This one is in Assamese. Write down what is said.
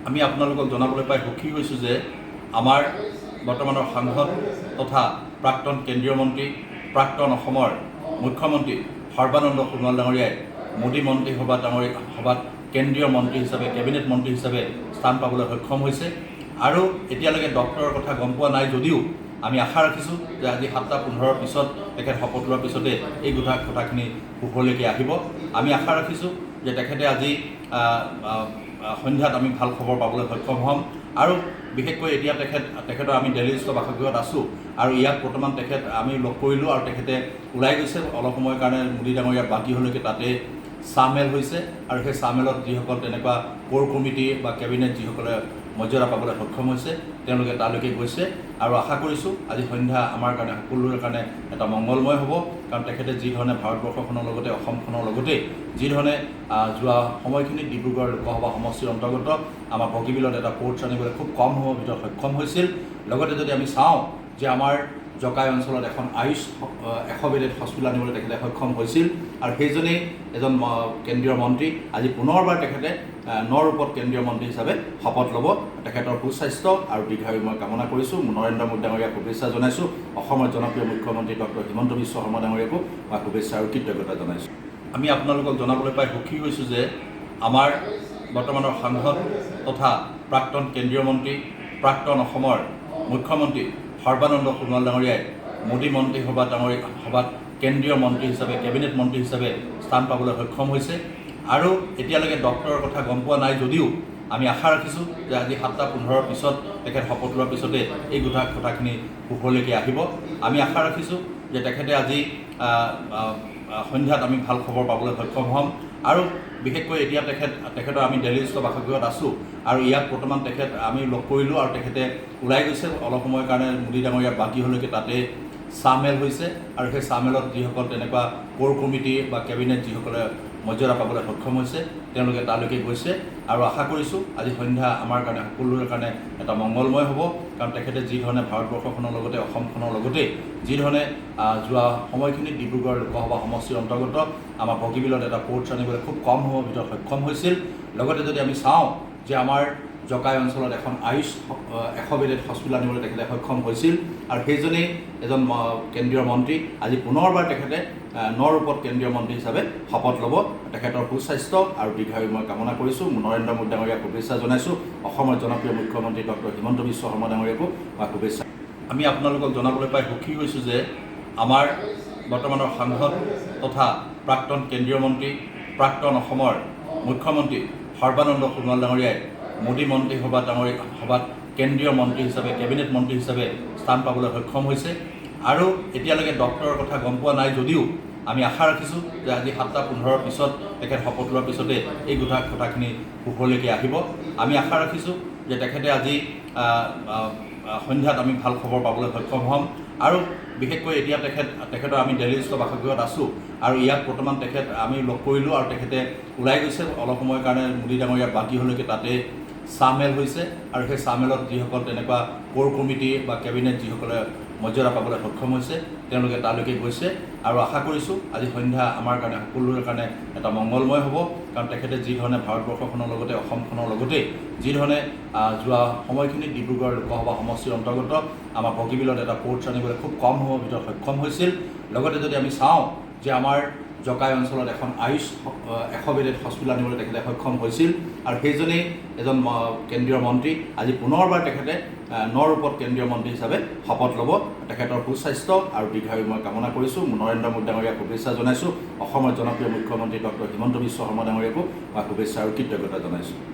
আমি আপোনালোকক জনাবলৈ পাই সুখী হৈছোঁ যে আমাৰ বৰ্তমানৰ সাংসদ তথা প্ৰাক্তন কেন্দ্ৰীয় মন্ত্ৰী প্ৰাক্তন অসমৰ মুখ্যমন্ত্ৰী সৰ্বানন্দ সোণোৱাল ডাঙৰীয়াই মোদী মন্ত্ৰীসভাত কেন্দ্ৰীয় মন্ত্ৰী হিচাপে কেবিনেট মন্ত্ৰী হিচাপে স্থান পাবলৈ সক্ষম হৈছে। আৰু এতিয়ালৈকে ডক্টৰৰ কথা গম পোৱা নাই যদিও আমি আশা ৰাখিছোঁ যে আজি 7:15 পিছত তেখেত শপত লোৱাৰ পিছতে এই কথাখিনি পোহৰলৈকে আহিব। আমি আশা ৰাখিছোঁ যে তেখেতে আজি সন্ধ্যাত আমি ভাল খবৰ পাবলৈ সক্ষম হ'ম। আৰু বিশেষকৈ এতিয়া তেখেতৰ আমি দিল্লীস্থ বাসগৃহত আছোঁ আৰু ইয়াত বৰ্তমান আমি লগ কৰিলোঁ আৰু তেখেতে ওলাই গৈছে অলপ সময়ৰ কাৰণে মোদী ডাঙৰীয়াৰ বাকীলৈকে তাতে চাহমেল হৈছে। আৰু সেই চাহমেলত যিসকল তেনেকুৱা কোৰ কমিটি বা কেবিনেট যিসকলে মৰ্যাদা পাবলৈ সক্ষম হৈছে তেওঁলোকে তালৈকে গৈছে। আৰু আশা কৰিছোঁ আজি সন্ধ্যা আমাৰ কাৰণে সকলোৰে কাৰণে এটা মংগলময় হ'ব, কাৰণ তেখেতে যি ধৰণে ভাৰতবৰ্ষখনৰ লগতে অসমখনৰ লগতে যি ধৰণে যোৱা সময়খিনিত ডিব্ৰুগড় লোকসভা সমষ্টিৰ অন্তৰ্গত আমাৰ বগীবিলত এটা পৰ্ট আনিবলৈ খুব কম সময়ৰ ভিতৰত সক্ষম হৈছিল। লগতে যদি আমি চাওঁ যে আমাৰ জকাই অঞ্চলত এখন আয়ুষ 100 বেডেড হস্পিটেল আনিবলৈ তেখেতে সক্ষম হৈছিল। আৰু সেইজনেই এজন কেন্দ্ৰীয় মন্ত্ৰী। আজি পুনৰবাৰ তেখেতে নৰূপত কেন্দ্ৰীয় মন্ত্ৰী হিচাপে শপত ল'ব। তেখেতৰ সুস্বাস্থ্য আৰু দীৰ্ঘায়ু মই কামনা কৰিছোঁ। নৰেন্দ্ৰ মোদী ডাঙৰীয়াক শুভেচ্ছা জনাইছোঁ। অসমৰ জনপ্ৰিয় মুখ্যমন্ত্ৰী ডক্টৰ হিমন্ত বিশ্ব শৰ্মা ডাঙৰীয়াকো মই শুভেচ্ছা আৰু কৃতজ্ঞতা জনাইছোঁ। আমি আপোনালোকক জনাবলৈ পাই সুখী হৈছোঁ যে আমাৰ বৰ্তমানৰ সাংসদ তথা প্ৰাক্তন কেন্দ্ৰীয় মন্ত্ৰী প্ৰাক্তন অসমৰ মুখ্যমন্ত্ৰী সৰ্বানন্দ সোণোৱাল ডাঙৰীয়াই মোদী মন্ত্ৰীসভাত কেন্দ্ৰীয় মন্ত্ৰী হিচাপে কেবিনেট মন্ত্ৰী হিচাপে স্থান পাবলৈ সক্ষম হৈছে। আৰু এতিয়ালৈকে ডক্টৰৰ কথা গম পোৱা নাই যদিও আমি আশা ৰাখিছোঁ যে আজি 7:15 পিছত তেখেত শপত লোৱাৰ পিছতে এই কথাখিনি পোহৰলৈকে আহিব। আমি আশা ৰাখিছোঁ যে তেখেতে আজি সন্ধ্যাত আমি ভাল খবৰ পাবলৈ সক্ষম হ'ম। আৰু বিশেষকৈ এতিয়া তেখেতৰ আমি দিল্লীস্থ বাসগৃহত আছোঁ আৰু ইয়াত বৰ্তমান আমি লগ কৰিলোঁ আৰু তেখেতে ওলাই গৈছে অলপ সময়ৰ কাৰণে মোদী ডাঙৰীয়াৰ বাকীলৈকে তাতে চাহমেল হৈছে। আৰু সেই চাহমেলত যিসকল তেনেকুৱা কোৰ কমিটি বা কেবিনেট যিসকলে মৰ্যাদা পাবলৈ সক্ষম হৈছে তেওঁলোকে তালৈকে গৈছে। আৰু আশা কৰিছোঁ আজি সন্ধ্যা আমাৰ কাৰণে সকলোৰে কাৰণে এটা মংগলময় হ'ব, কাৰণ তেখেতে যি ধৰণে ভাৰতবৰ্ষখনৰ লগতে অসমখনৰ লগতে যি ধৰণে যোৱা সময়খিনিত ডিব্ৰুগড় লোকসভা সমষ্টিৰ অন্তৰ্গত আমাৰ বগীবিলত এটা পৰ্ট আনিবলৈ খুব কম সময়ৰ ভিতৰত সক্ষম হৈছিল। লগতে যদি আমি চাওঁ যে আমাৰ জকাই অঞ্চলত এখন আয়ুষ 100 বেডেড হস্পিটেল আনিবলৈ তেখেতে সক্ষম হৈছিল। আৰু সেইজনেই এজন কেন্দ্ৰীয় মন্ত্ৰী। আজি পুনৰবাৰ তেখেতে নৰূপত কেন্দ্ৰীয় মন্ত্ৰী হিচাপে শপত ল'ব। তেখেতৰ সুস্বাস্থ্য আৰু দীৰ্ঘায়ু মই কামনা কৰিছোঁ। নৰেন্দ্ৰ মোদী ডাঙৰীয়াক শুভেচ্ছা জনাইছোঁ। অসমৰ জনপ্ৰিয় মুখ্যমন্ত্ৰী ডক্টৰ হিমন্ত বিশ্ব শৰ্মা ডাঙৰীয়াকো মই শুভেচ্ছা। আমি আপোনালোকক জনাবলৈ পাই সুখী হৈছোঁ যে আমাৰ বৰ্তমানৰ সাংসদ তথা প্ৰাক্তন কেন্দ্ৰীয় মন্ত্ৰী প্ৰাক্তন অসমৰ মুখ্যমন্ত্ৰী সৰ্বানন্দ সোণোৱাল ডাঙৰীয়াই মোদী মন্ত্ৰীসভাত কেন্দ্ৰীয় মন্ত্ৰী হিচাপে কেবিনেট মন্ত্ৰী হিচাপে স্থান পাবলৈ সক্ষম হৈছে। আৰু এতিয়ালৈকে ডক্টৰৰ কথা গম পোৱা নাই যদিও আমি আশা ৰাখিছোঁ যে আজি 7:15 পিছত তেখেত শপত লোৱাৰ পিছতে এই কথাখিনি পোহৰলৈকে আহিব। আমি আশা ৰাখিছোঁ যে তেখেতে আজি সন্ধ্যাত আমি ভাল খবৰ পাবলৈ সক্ষম হ'ম। আৰু বিশেষকৈ এতিয়া তেখেতৰ আমি দিল্লীস্থ বাসগৃহত আছোঁ আৰু ইয়াত বৰ্তমান আমি লগ কৰিলোঁ আৰু তেখেতে ওলাই গৈছে অলপ সময়ৰ কাৰণে মোদী ডাঙৰীয়াৰ বাকীলৈকে তাতে চাহমেল হৈছে। আৰু সেই চাহমেলত যিসকল তেনেকুৱা কোৰ কমিটি বা কেবিনেট যিসকলে মৰ্যাদা পাবলৈ সক্ষম হৈছে তেওঁলোকে তালৈকে গৈছে। আৰু আশা কৰিছোঁ আজি সন্ধ্যা আমাৰ কাৰণে সকলোৰে কাৰণে এটা মংগলময় হ'ব, কাৰণ তেখেতে যি ধৰণে ভাৰতবৰ্ষখনৰ লগতে অসমখনৰ লগতে যি ধৰণে যোৱা সময়খিনিত ডিব্ৰুগড় লোকসভা সমষ্টিৰ অন্তৰ্গত আমাৰ বগীবিলত এটা পৰ্ট আনিবলৈ খুব কম সময়ৰ ভিতৰত সক্ষম হৈছিল। লগতে যদি আমি চাওঁ যে আমাৰ জকাই অঞ্চলত এখন আয়ুষ 100 বেডেড হস্পিটেল আনিবলৈ তেখেতে সক্ষম হৈছিল। আৰু সেইজনেই এজন কেন্দ্ৰীয় মন্ত্ৰী। আজি পুনৰবাৰ তেখেতে নৰূপত কেন্দ্ৰীয় মন্ত্ৰী হিচাপে শপত ল'ব। তেখেতৰ সুস্বাস্থ্য আৰু দীৰ্ঘায়ু মই কামনা কৰিছোঁ। নৰেন্দ্ৰ মোদী ডাঙৰীয়াক শুভেচ্ছা জনাইছোঁ। অসমৰ জনপ্ৰিয় মুখ্যমন্ত্ৰী ডক্টৰ হিমন্ত বিশ্ব শৰ্মা ডাঙৰীয়াকো মই শুভেচ্ছা আৰু কৃতজ্ঞতা জনাইছোঁ।